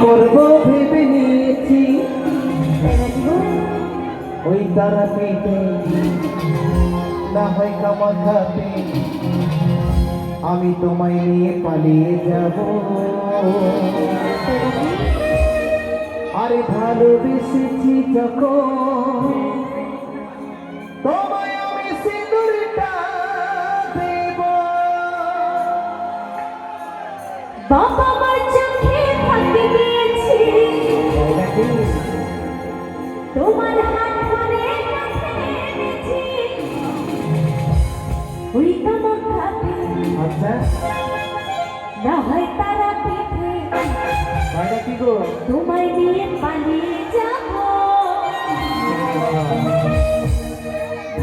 করব ভেবে নিয়েছি ওই তারা পেটে না হয় কামাখাতে আমি তোমায় নিয়ে পালিয়ে যাব আরে ভালোবেসেছি যখন তোমায় আমি সিঁদুরটা দেব বাবা মার চোখে ফাঁকি দিয়েছি তোমার হাত ধরে কাছে এনেছি ওই কামাখাতে আচ্ছা না হয় তারা পিঠে তাইটা কি গো তোমায় নিয়ে পালিয়ে যাব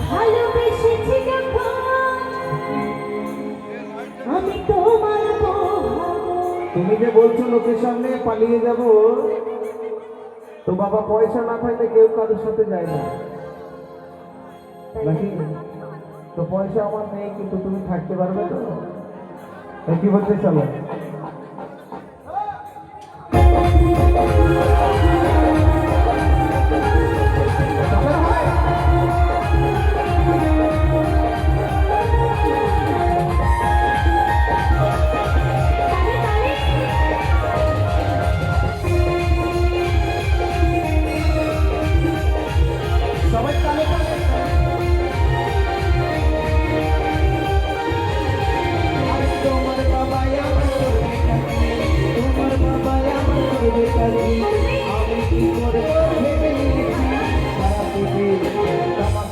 ভালোবেসেছি যখন আমি তোমার বউ হব। তুমি যে বলছো লোকের সামনে পালিয়ে যাব তো বাবা পয়সা না থাকলে কেউ কারোর সাথে যায় না নাকি তো পয়সা আমার নেই কিন্তু তুমি থাকতে পারবে তো কি বলতে চলো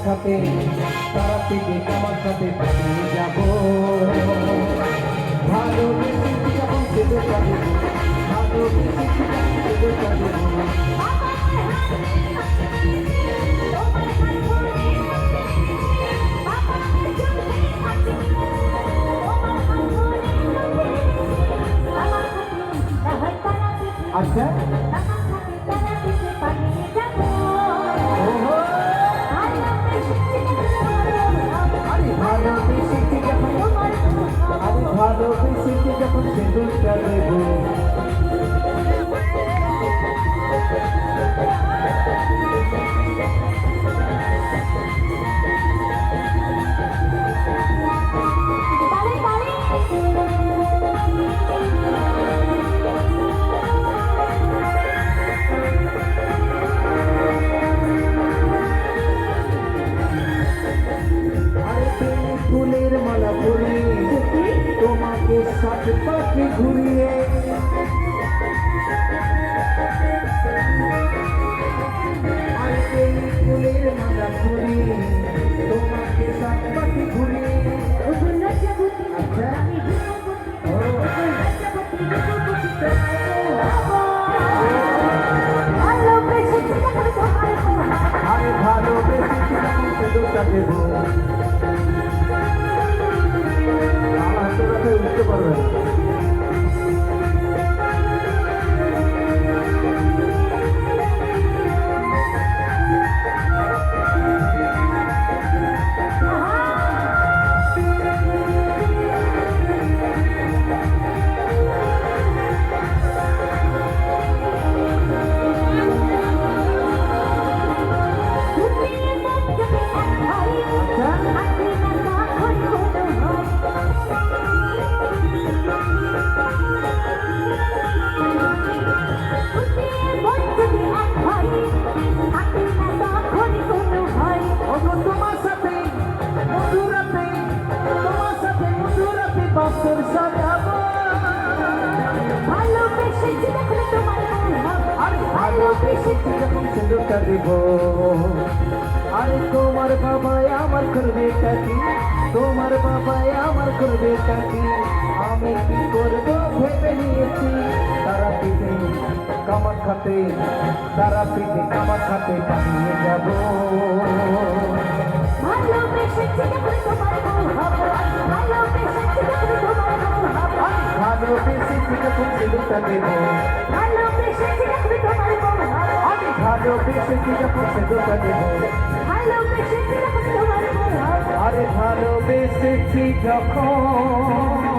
তারা থেকে আমার সাথে পালিয়ে যাব ভালোবেসেছি যখন সেদুরটা দেব ভালোবেসেছি যখন সেদুরটা দেব আচ্ছা ভালোবেসেছি যখন সেদুরটা দেব ফুলের মালা পরিয়ে তোমাকে সাথে পাখি ঘুরিয়ে ফুলের মালা পরিয়ে তোমাকে সাথে পাখি ঘুরিয়ে আচ্ছা আরে ভালোবেসেছি যখন সেদুরটা দেব উঠতে পারবে বাসর সাজাবো ভালোবেসেছি যখন তোমার আরে ভালোবেসেছি যখন সিঁদুরটা দেব আরে তোমার বাবাই আমার করবে কাকি তোমার বাবাই আমার করবে কাকি আমি কি করব ভেবে নিয়েছি তারা পিঠে কামাখাতে তারা পিঠে কামাখাতে পালিয়ে যাব ভালোবেসেছি যখন তোমার বউ হব ভালোবেসেছি যখন তোমার বউ হব ভালোবেসেছি যখন সিঁদুরটা দেব ভালোবেসেছি যখন তোমার বউ হব আমি ভালোবেসেছি যখন সিঁদুরটা দেব ভালোবেসেছি যখন তোমার বউ হব আরে ভালোবেসেছি যখন